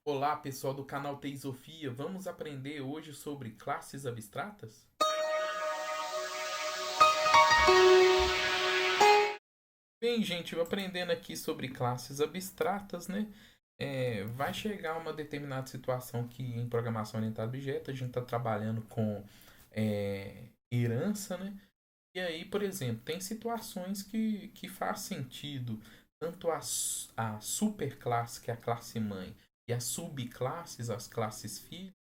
Olá, pessoal do canal Teisofia. Vamos aprender hoje sobre classes abstratas? Bem, gente, aprendendo aqui sobre classes abstratas, né? Vai chegar uma determinada situação que em programação orientada a objeto a gente está trabalhando com herança, né? E aí, por exemplo, tem situações que faz sentido tanto a superclasse, que é a classe mãe, e as subclasses, as classes filhas,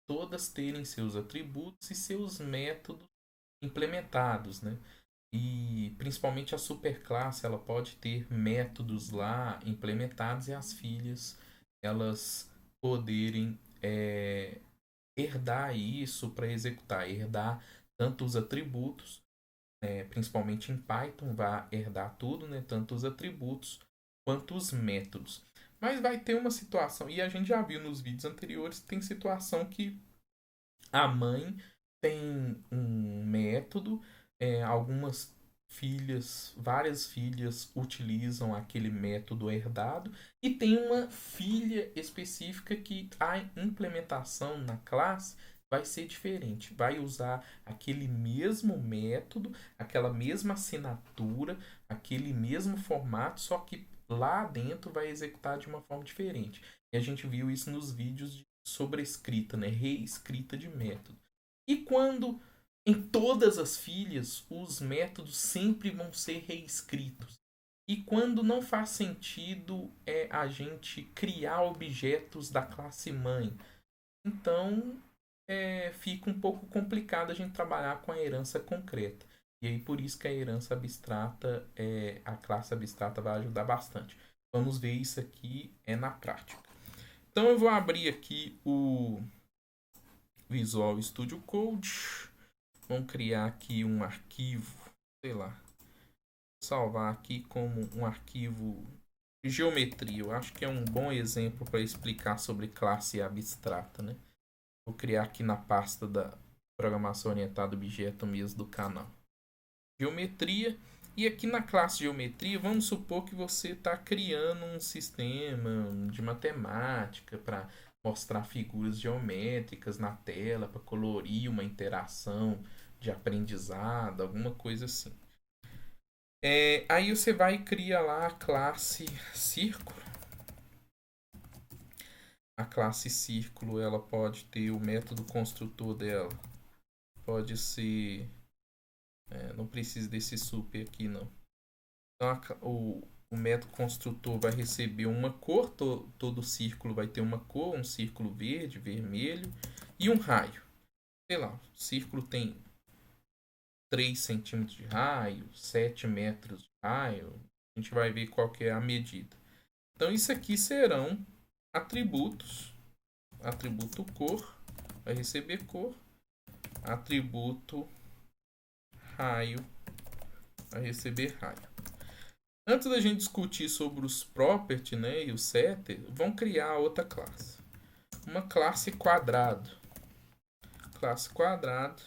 todas terem seus atributos e seus métodos implementados, né? E principalmente a superclasse, ela pode ter métodos lá implementados e as filhas elas poderem herdar isso para executar, herdar tanto os atributos, principalmente em Python, vai herdar tudo, né? Tanto os atributos quanto os métodos. Mas vai ter uma situação, e a gente já viu nos vídeos anteriores, tem situação que a mãe tem um método, algumas filhas, várias filhas utilizam aquele método herdado, e tem uma filha específica que a implementação na classe vai ser diferente, vai usar aquele mesmo método, aquela mesma assinatura, aquele mesmo formato, só que lá dentro vai executar de uma forma diferente. E a gente viu isso nos vídeos de sobrescrita, né? Reescrita de método. E quando em todas as filhas os métodos sempre vão ser reescritos. E quando não faz sentido a gente criar objetos da classe mãe. Então fica um pouco complicado a gente trabalhar com a herança concreta. E aí por isso que a herança abstrata, a classe abstrata vai ajudar bastante. Vamos ver isso aqui na prática. Então eu vou abrir aqui o Visual Studio Code. Vamos criar aqui um arquivo, sei lá, salvar aqui como um arquivo de geometria. Eu acho que é um bom exemplo para explicar sobre classe abstrata, né? Vou criar aqui na pasta da programação orientada a objeto mesmo do canal. Geometria. E aqui na classe geometria, vamos supor que você está criando um sistema de matemática para mostrar figuras geométricas na tela, para colorir uma interação de aprendizado, alguma coisa assim. Aí você vai e cria lá a classe círculo. A classe círculo ela pode ter o método construtor dela. Pode ser. Não precisa desse super aqui não. Então o método construtor vai receber uma cor, todo círculo vai ter uma cor, um círculo verde, vermelho e um raio. Sei lá, o círculo tem 3 centímetros de raio, 7 metros de raio. A gente vai ver qual que é a medida. Então isso aqui serão atributos. Atributo cor vai receber cor. Atributo raio vai receber raio. Antes da gente discutir sobre os property, né, e o setter, vamos criar outra classe. Uma classe quadrado. Classe quadrado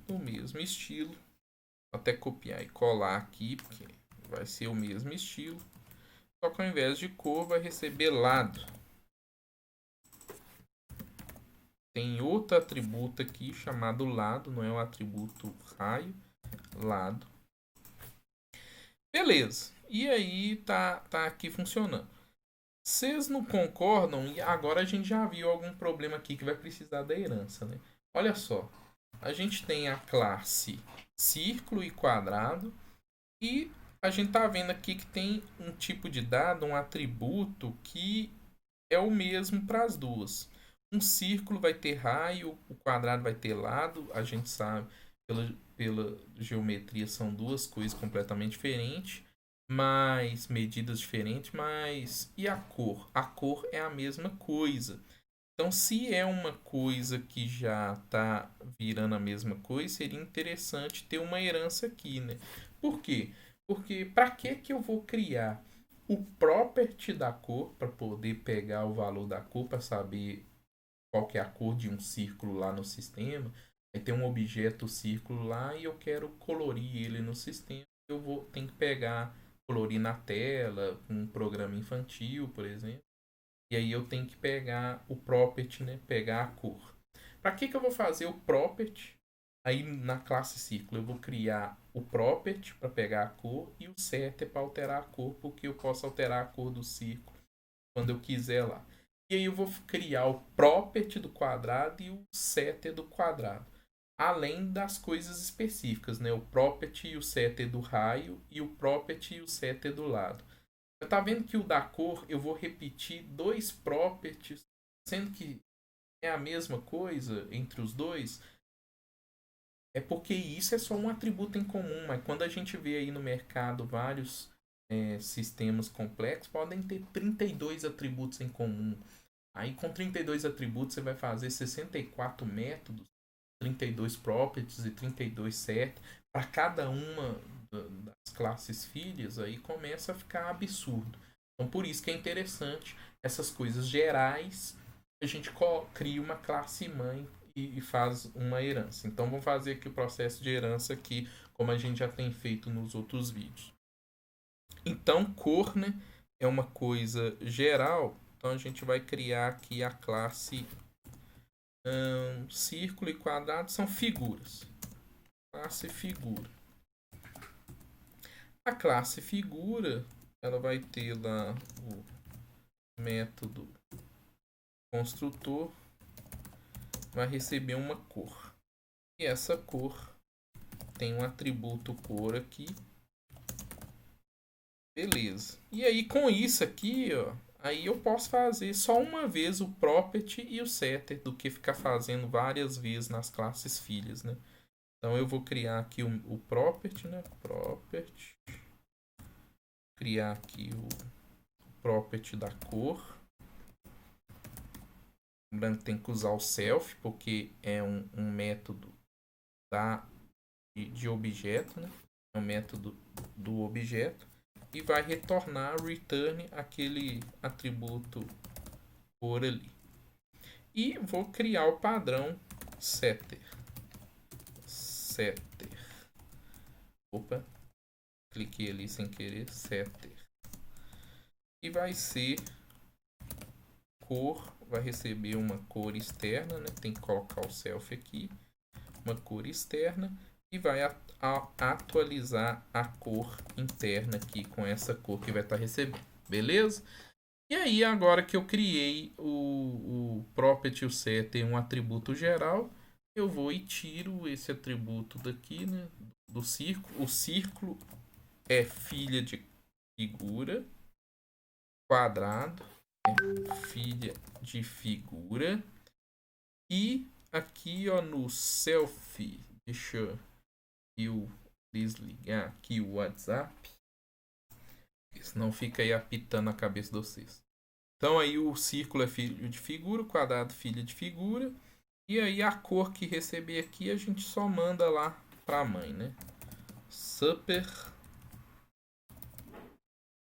do mesmo estilo. Vou até copiar e colar aqui, porque vai ser o mesmo estilo. Só que ao invés de cor vai receber lado. Tem outro atributo aqui chamado lado, não é o atributo raio, lado. Beleza. E aí tá aqui funcionando. Vocês não concordam? E agora a gente já viu algum problema aqui que vai precisar da herança, né? Olha só. A gente tem a classe círculo e quadrado e a gente tá vendo aqui que tem um tipo de dado, um atributo que é o mesmo para as duas. Um círculo vai ter raio, o quadrado vai ter lado. A gente sabe pela geometria são duas coisas completamente diferentes, mas medidas diferentes, mas e a cor? A cor é a mesma coisa. Então, se é uma coisa que já está virando a mesma coisa, seria interessante ter uma herança aqui, né? Por quê? Porque para que eu vou criar o property da cor para poder pegar o valor da cor para saber qual que é a cor de um círculo lá no sistema? Aí tem um objeto círculo lá e eu quero colorir ele no sistema. Eu vou ter que pegar, colorir na tela, com um programa infantil, por exemplo. E aí eu tenho que pegar o property, né? Pegar a cor. Para que eu vou fazer o property? Aí na classe círculo eu vou criar o property para pegar a cor e o setter para alterar a cor, porque eu posso alterar a cor do círculo quando eu quiser lá. E aí eu vou criar o property do quadrado e o setter do quadrado. Além das coisas específicas, né? O property e o setter do raio e o property e o setter do lado. Você tá vendo que o da cor eu vou repetir dois properties, sendo que é a mesma coisa entre os dois? É porque isso é só um atributo em comum, mas quando a gente vê aí no mercado vários sistemas complexos, podem ter 32 atributos em comum. Aí com 32 atributos você vai fazer 64 métodos, 32 properties e 32 set para cada uma das classes filhas, aí começa a ficar absurdo. Então por isso que é interessante essas coisas gerais, a gente cria uma classe mãe e faz uma herança. Então vamos fazer aqui o processo de herança aqui, como a gente já tem feito nos outros vídeos. Então cor, né, é uma coisa geral. Então a gente vai criar aqui a classe círculo e quadrado são figuras. Classe figura. A classe figura, ela vai ter lá o método construtor, vai receber uma cor. E essa cor tem um atributo cor aqui. Beleza. E aí com isso aqui, ó, aí eu posso fazer só uma vez o property e o setter do que ficar fazendo várias vezes nas classes filhas, né? Então eu vou criar aqui o property, né? Property. Criar aqui o property da cor. Lembrando que tem que usar o self, porque é um método de objeto, né? É um método do objeto. E vai retornar return aquele atributo cor ali. E vou criar o padrão setter. Setter. Opa, cliquei ali sem querer. Setter. E vai ser cor, vai receber uma cor externa, né? Tem que colocar o self aqui. Uma cor externa. E vai atualizar a cor interna aqui com essa cor que vai estar recebendo. Beleza? E aí, agora que eu criei o property set em um atributo geral, eu vou e tiro esse atributo daqui, né, do círculo. O círculo é filha de figura, quadrado é filha de figura. E aqui, ó, no self, deixa eu desligar aqui o WhatsApp, senão fica aí apitando a cabeça de vocês. Então aí o círculo é filho de figura, o quadrado filha de figura. E aí a cor que receber aqui a gente só manda lá para a mãe, né? Super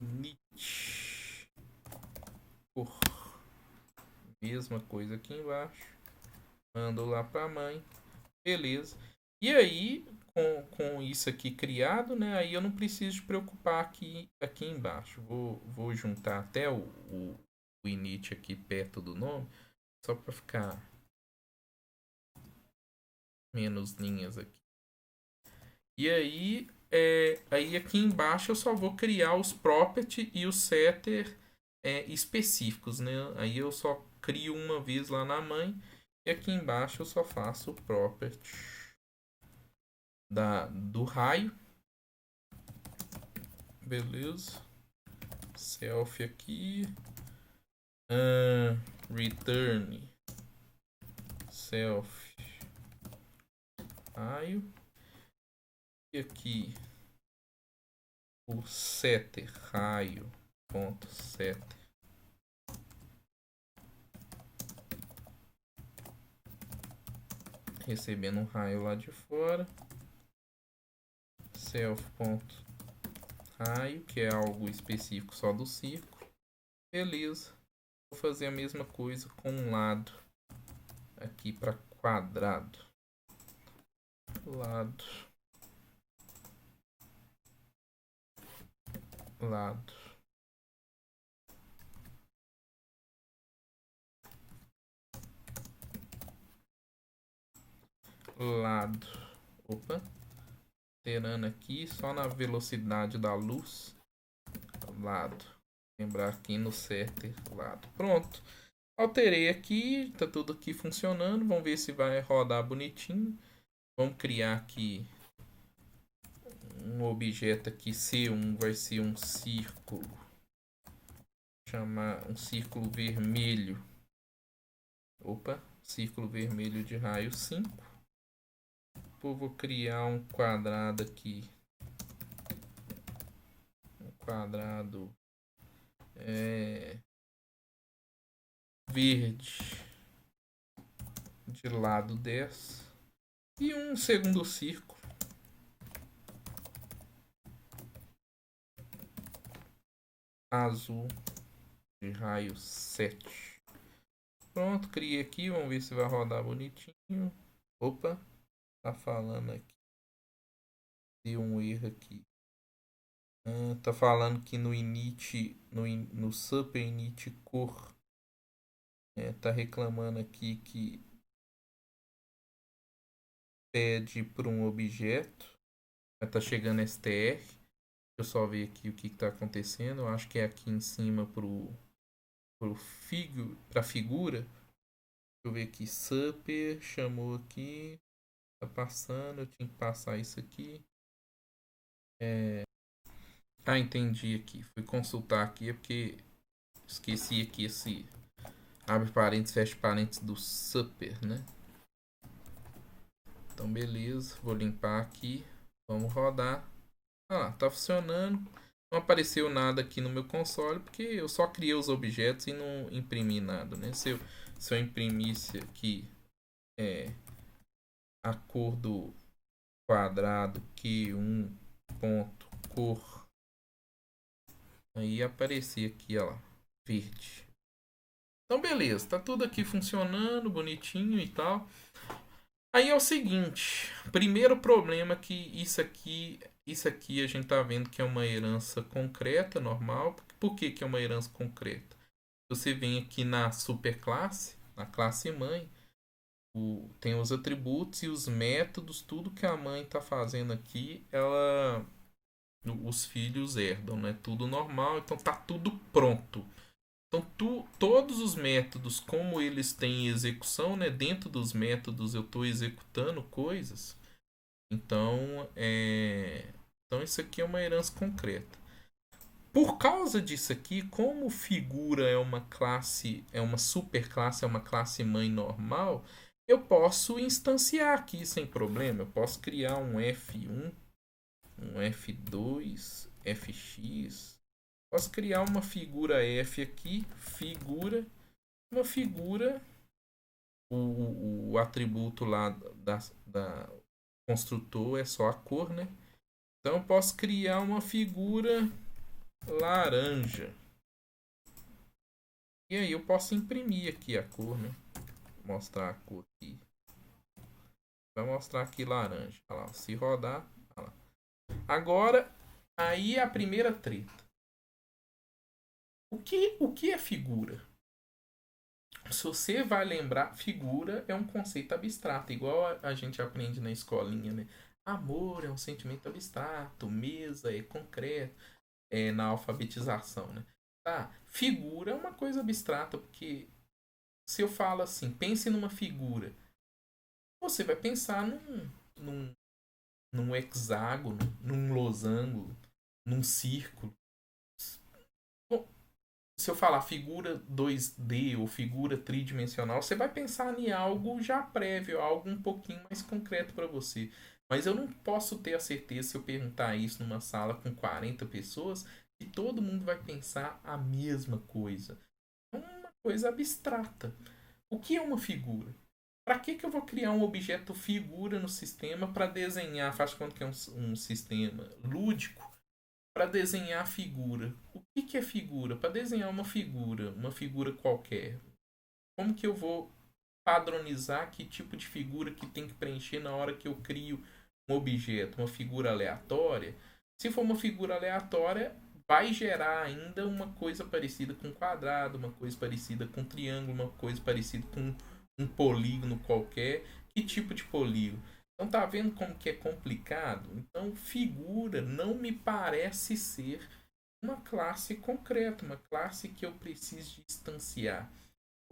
niche cor. Mesma coisa aqui embaixo. Mando lá para a mãe. Beleza. E aí, com isso aqui criado, né? Aí eu não preciso de preocupar aqui embaixo. Vou juntar até o init aqui perto do nome. Só para ficar menos linhas aqui. E aí, aí aqui embaixo eu só vou criar os property e o setter específicos, né? Aí eu só crio uma vez lá na mãe e aqui embaixo eu só faço o property do raio. Beleza. Self aqui. Return self raio. E aqui o setter raio ponto setter recebendo um raio lá de fora, self ponto raio, que é algo específico só do círculo. Beleza, vou fazer a mesma coisa com um lado aqui para quadrado, lado lado. Opa. Alterando aqui só na velocidade da luz. Lado. Lembrar aqui no setter lado. Pronto. Alterei aqui, tá tudo aqui funcionando. Vamos ver se vai rodar bonitinho. Vamos criar aqui um objeto aqui. C1 vai ser um círculo. Chamar um círculo vermelho. Opa, círculo vermelho de raio 5. Vou criar um quadrado aqui. Um quadrado verde de lado 10 e um segundo círculo azul de raio 7. Pronto, criei aqui, vamos ver se vai rodar bonitinho. Opa, tá falando aqui. Deu um erro aqui. Tá falando que no init, no super init cor, tá reclamando aqui que pede por um objeto. Tá chegando str. Deixa eu só ver aqui o que tá acontecendo. Eu acho que é aqui em cima pra figura. Deixa eu ver aqui. Super chamou aqui. Tá passando. Eu tinha que passar isso aqui. Entendi aqui. Fui consultar aqui porque esqueci aqui esse abre parênteses, fecha parênteses do super, né? Então beleza, vou limpar aqui. Vamos rodar. Tá funcionando. Não apareceu nada aqui no meu console porque eu só criei os objetos e não imprimi nada, né? Se eu imprimisse aqui a cor do quadrado Q1 ponto cor, aí aparecia aqui, ó lá, verde. Então beleza, tá tudo aqui funcionando, bonitinho e tal. Aí é o seguinte, primeiro problema que isso aqui a gente tá vendo que é uma herança concreta, normal. Por que é uma herança concreta? Você vem aqui na superclasse, na classe mãe, tem os atributos e os métodos, tudo que a mãe tá fazendo aqui, os filhos herdam, né? Tudo normal, então tá tudo pronto. Então, todos os métodos, como eles têm execução, né? Dentro dos métodos eu estou executando coisas. Então, isso aqui é uma herança concreta. Por causa disso aqui, como figura é uma classe, é uma superclasse, é uma classe mãe normal, eu posso instanciar aqui sem problema. Eu posso criar um F1, um F2, Fx. Posso criar uma figura F aqui, uma figura, o atributo lá da construtor é só a cor, né? Então eu posso criar uma figura laranja. E aí eu posso imprimir aqui a cor, né? Mostrar a cor aqui. Vai mostrar aqui laranja. Olha lá, se rodar. Olha lá. Agora, aí é a primeira treta. O que é figura? Se você vai lembrar, figura é um conceito abstrato, igual a gente aprende na escolinha, né? Amor é um sentimento abstrato, mesa é concreto, na alfabetização, né? Tá, figura é uma coisa abstrata, porque se eu falo assim, pense numa figura, você vai pensar num hexágono, num losango, num círculo. Se eu falar figura 2D ou figura tridimensional, você vai pensar em algo já prévio, algo um pouquinho mais concreto para você. Mas eu não posso ter a certeza, se eu perguntar isso numa sala com 40 pessoas, que todo mundo vai pensar a mesma coisa. É uma coisa abstrata. O que é uma figura? Para que eu vou criar um objeto figura no sistema para desenhar? Faz quanto que é um sistema lúdico para desenhar a figura. O que é figura? Para desenhar uma figura qualquer. Como que eu vou padronizar que tipo de figura que tem que preencher na hora que eu crio um objeto? Uma figura aleatória? Se for uma figura aleatória, vai gerar ainda uma coisa parecida com um quadrado, uma coisa parecida com um triângulo, uma coisa parecida com um polígono qualquer. Que tipo de polígono? Então tá vendo como que é complicado? Então figura não me parece ser uma classe concreta, uma classe que eu preciso de instanciar.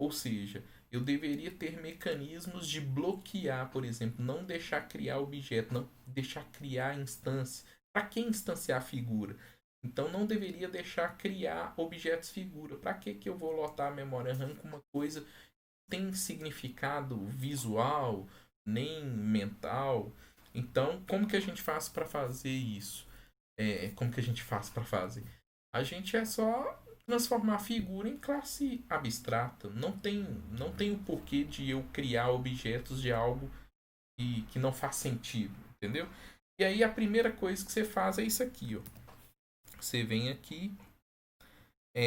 Ou seja, eu deveria ter mecanismos de bloquear, por exemplo, não deixar criar objeto, não deixar criar instância. Para que instanciar figura? Então não deveria deixar criar objetos figura. Para que eu vou lotar a memória RAM com uma coisa que tem significado visual, nem mental? Então, como que a gente faz para fazer isso? Como que a gente faz para fazer? A gente é só transformar a figura em classe abstrata. Não tem o porquê de eu criar objetos de algo que não faz sentido, entendeu? E aí a primeira coisa que você faz é isso aqui, ó. Você vem aqui,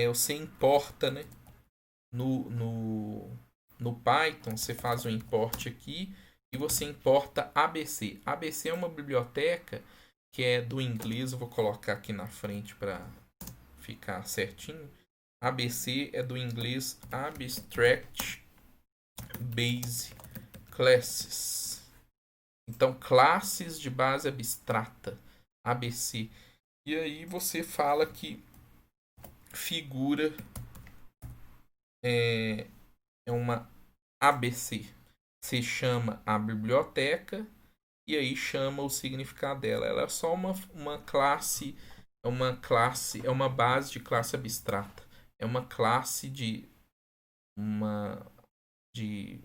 você importa, né? No Python, você faz o import aqui e você importa ABC. ABC é uma biblioteca que é do inglês, eu vou colocar aqui na frente para ficar certinho. ABC é do inglês Abstract Base Classes. Então, classes de base abstrata, ABC. E aí você fala que figura é uma ABC. Você chama a biblioteca e aí chama o significado dela. Ela é só uma classe, é uma base de classe abstrata. É uma classe uma de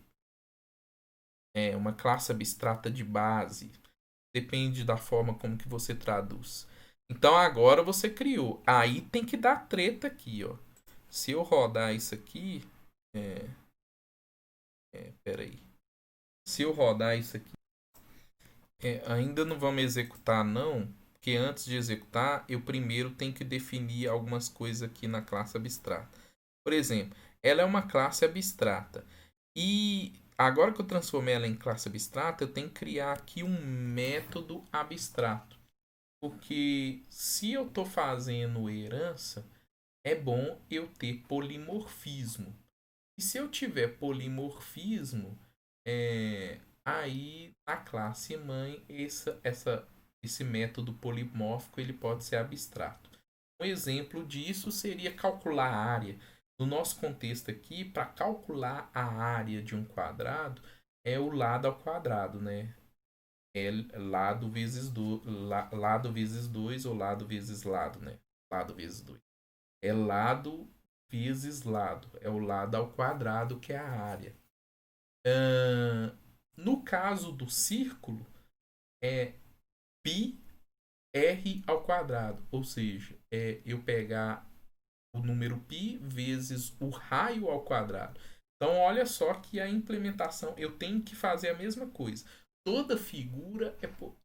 uma classe abstrata de base. Depende da forma como que você traduz. Então agora você criou. Aí tem que dar treta aqui, ó. Se eu rodar isso aqui, peraí. Se eu rodar isso aqui, ainda não vamos executar não, porque antes de executar, eu primeiro tenho que definir algumas coisas aqui na classe abstrata. Por exemplo, ela é uma classe abstrata. E agora que eu transformei ela em classe abstrata, eu tenho que criar aqui um método abstrato. Porque se eu estou fazendo herança, é bom eu ter polimorfismo. E se eu tiver polimorfismo, aí a classe mãe, esse método polimórfico ele pode ser abstrato. Um exemplo disso seria calcular a área. No nosso contexto aqui, para calcular a área de um quadrado, é o lado ao quadrado, né? É lado vezes 2 ou lado vezes lado, né? Lado vezes 2. É lado vezes lado. É o lado ao quadrado que é a área. No caso do círculo, é π r ao quadrado. Ou seja, é eu pegar o número π vezes o raio ao quadrado. Então, olha só que a implementação, eu tenho que fazer a mesma coisa. Toda figura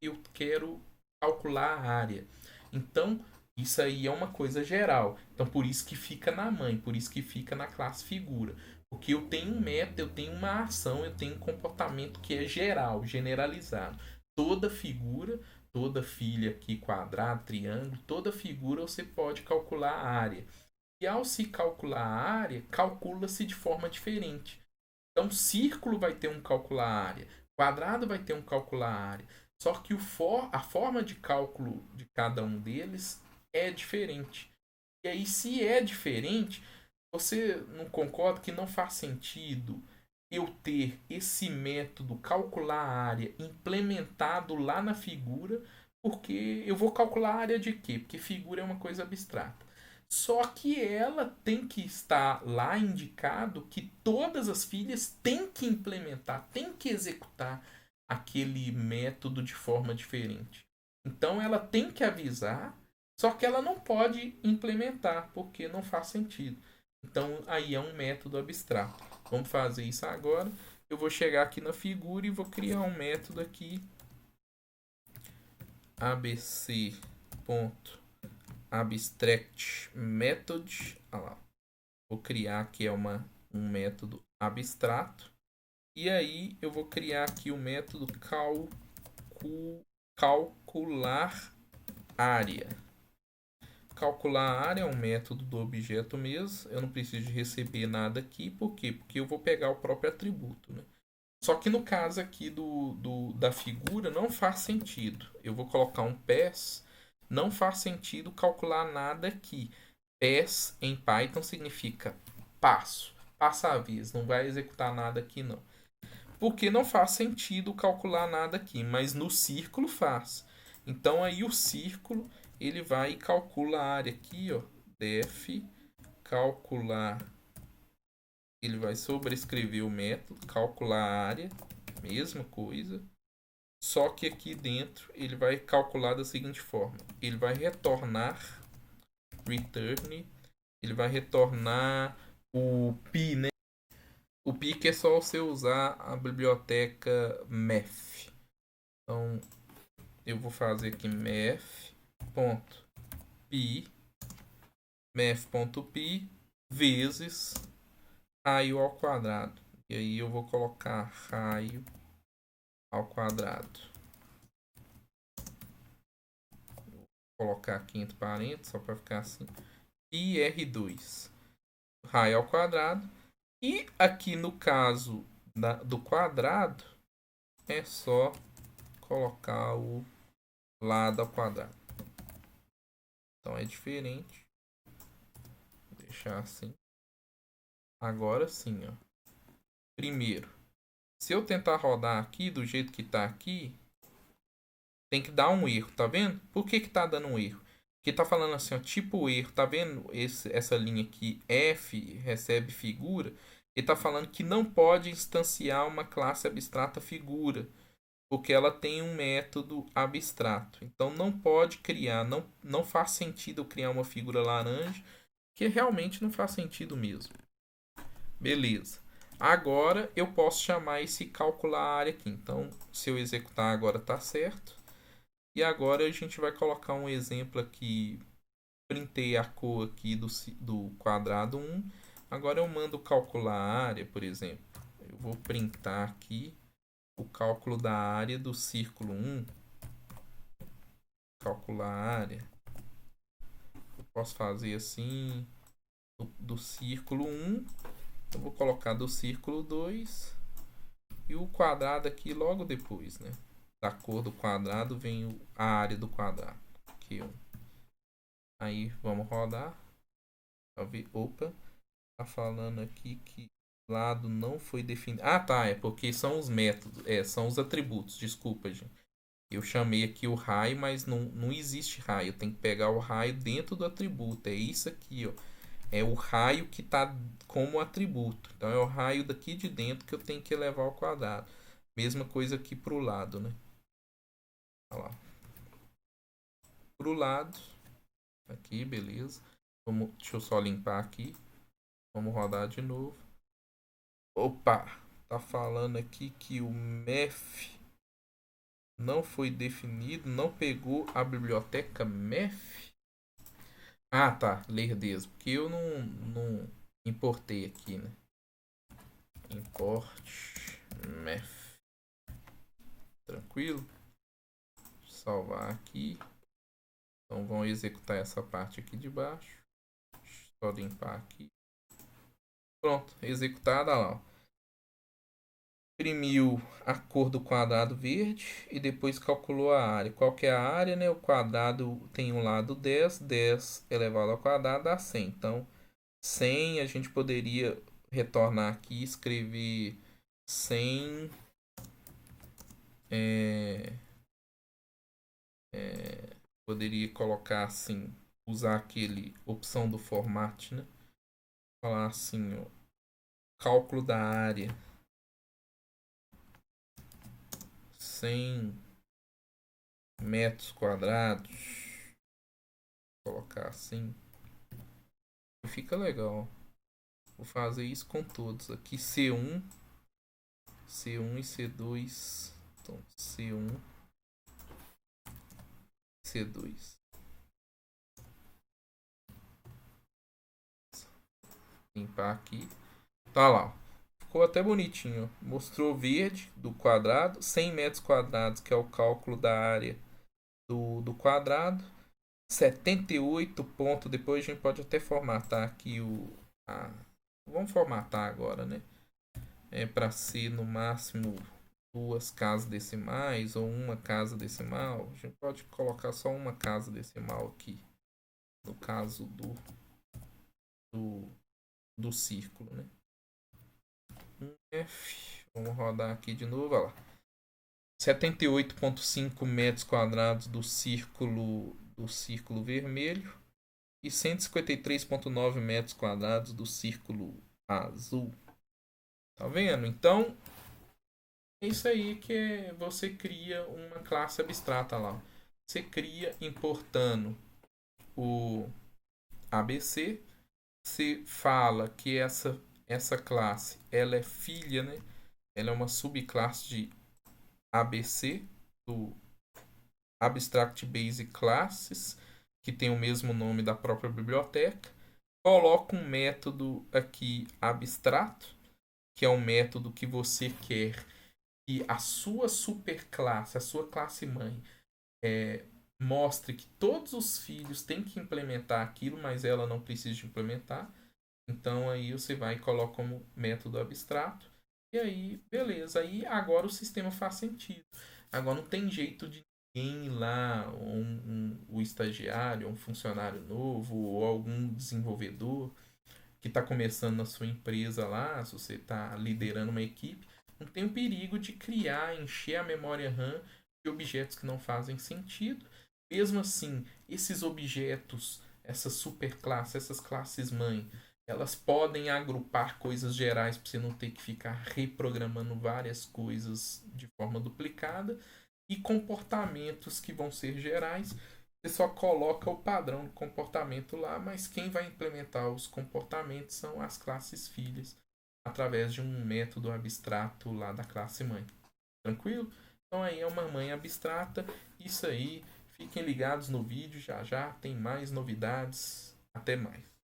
eu quero calcular a área. Então, isso aí é uma coisa geral. Então, por isso que fica na mãe, por isso que fica na classe figura. Porque eu tenho um método, eu tenho uma ação, eu tenho um comportamento que é geral, generalizado. Toda figura, toda filha aqui, quadrado, triângulo, toda figura você pode calcular a área. E ao se calcular a área, calcula-se de forma diferente. Então, círculo vai ter um calcular área, quadrado vai ter um calcular área. Só que a forma de cálculo de cada um deles é diferente. E aí, se é diferente, você não concorda que não faz sentido eu ter esse método calcular a área implementado lá na figura, porque eu vou calcular a área de quê? Porque figura é uma coisa abstrata. Só que ela tem que estar lá indicado que todas as filhas têm que implementar, têm que executar aquele método de forma diferente. Então ela tem que avisar, só que ela não pode implementar, porque não faz sentido. Então aí é um método abstrato. Vamos fazer isso agora. Eu vou chegar aqui na figura e vou criar um método aqui abc. Abstract method. Olha lá. Vou criar aqui um método abstrato. E aí eu vou criar aqui o método calcular área. Calcular a área é um método do objeto mesmo. Eu não preciso de receber nada aqui. Por quê? Porque eu vou pegar o próprio atributo, né? Só que no caso aqui da figura não faz sentido. Eu vou colocar um pass. Não faz sentido calcular nada aqui. Pass em Python significa passo. Passa a vez. Não vai executar nada aqui não. Porque não faz sentido calcular nada aqui. Mas no círculo faz. Então aí o círculo ele vai e calcula a área aqui, ó. Def calcular. Ele vai sobrescrever o método, calcular a área, mesma coisa. Só que aqui dentro ele vai calcular da seguinte forma: ele vai retornar return, ele vai retornar o pi, né? O pi que é só você usar a biblioteca math. Então eu vou fazer aqui math.pi math.pi vezes raio ao quadrado. E aí eu vou colocar raio ao quadrado. Vou colocar aqui entre parênteses, só para ficar assim. E R2. Raio ao quadrado. E aqui no caso do quadrado, é só colocar o lado ao quadrado. Então é diferente. Vou deixar assim. Agora sim, ó. Primeiro, se eu tentar rodar aqui do jeito que está aqui, tem que dar um erro, tá vendo? Por que tá dando um erro? Porque tá falando assim, ó, tipo erro, tá vendo essa linha aqui, F recebe figura? Ele tá falando que não pode instanciar uma classe abstrata figura, porque ela tem um método abstrato. Então não pode criar, não faz sentido eu criar uma figura laranja, que realmente não faz sentido mesmo. Beleza. Agora eu posso chamar esse calcular área aqui. Então, se eu executar agora tá certo. E agora a gente vai colocar um exemplo aqui. Printei a cor aqui do quadrado 1. Agora eu mando calcular a área, por exemplo. Eu vou printar aqui o cálculo da área do círculo 1. Calcular a área. Eu posso fazer assim do círculo 1. Eu vou colocar do círculo 2 e o quadrado aqui logo depois, né? Da cor do quadrado vem a área do quadrado. Aqui, ó. Aí vamos rodar. Opa, tá falando aqui que lado não foi definido. Ah, tá, é porque são os métodos, são os atributos. Desculpa, gente. Eu chamei aqui o raio, mas não existe raio. Eu tenho que pegar o raio dentro do atributo. É isso aqui, ó. É o raio que está como atributo. Então é o raio daqui de dentro que eu tenho que elevar ao quadrado. Mesma coisa aqui para o lado, né? Olha lá. Para o lado. Aqui, beleza. Deixa eu só limpar aqui. Vamos rodar de novo. Opa! Tá falando aqui que o math não foi definido. Não pegou a biblioteca math. Ah, tá. Lerdeza. Porque eu não importei aqui, né? Import math. Tranquilo. Salvar aqui. Então vamos executar essa parte aqui de baixo. Só limpar aqui. Pronto, executada lá. Imprimiu a cor do quadrado verde e depois calculou a área. Qual que é a área, né? O quadrado tem um lado 10, 10 elevado ao quadrado dá 100. Então, 100 a gente poderia retornar aqui e escrever 100 poderia colocar assim, usar aquele opção do format, né? Falar assim, ó, cálculo da área 100 metros quadrados. Colocar assim. Fica legal. Vou fazer isso com todos. Aqui C1, C1 e C2. Então, C1, C2. Limpar aqui. Tá lá. Ficou até bonitinho. Mostrou verde do quadrado. 100 metros quadrados, que é o cálculo da área do quadrado. 78 pontos. Depois a gente pode até formatar aqui vamos formatar agora, né? Para ser no máximo duas casas decimais ou uma casa decimal. A gente pode colocar só uma casa decimal aqui, no caso do, do círculo, né? F. Vamos rodar aqui de novo, olha lá. 78,5 metros quadrados do círculo vermelho e 153,9 metros quadrados do círculo azul. Tá vendo? Então, é isso aí que você cria uma classe abstrata lá. Você cria importando o ABC. Você fala que essa classe ela é filha, né? Ela é uma subclasse de ABC, do Abstract Basic Classes, que tem o mesmo nome da própria biblioteca. Coloca um método aqui abstrato, que é um método que você quer que a sua superclasse, a sua classe mãe, mostre que todos os filhos têm que implementar aquilo, mas ela não precisa de implementar. Então aí você vai e coloca como método abstrato. E aí, beleza. Aí agora o sistema faz sentido. Agora não tem jeito de ninguém ir lá, o estagiário, um funcionário novo, ou algum desenvolvedor que está começando na sua empresa lá, se você está liderando uma equipe, não tem o perigo de criar, encher a memória RAM de objetos que não fazem sentido. Mesmo assim, esses objetos, essas superclasses, essas classes mãe, elas podem agrupar coisas gerais para você não ter que ficar reprogramando várias coisas de forma duplicada e comportamentos que vão ser gerais. Você só coloca o padrão do comportamento lá, mas quem vai implementar os comportamentos são as classes filhas através de um método abstrato lá da classe mãe. Tranquilo? Então aí é uma mãe abstrata. Isso aí. Fiquem ligados no vídeo, já já tem mais novidades. Até mais.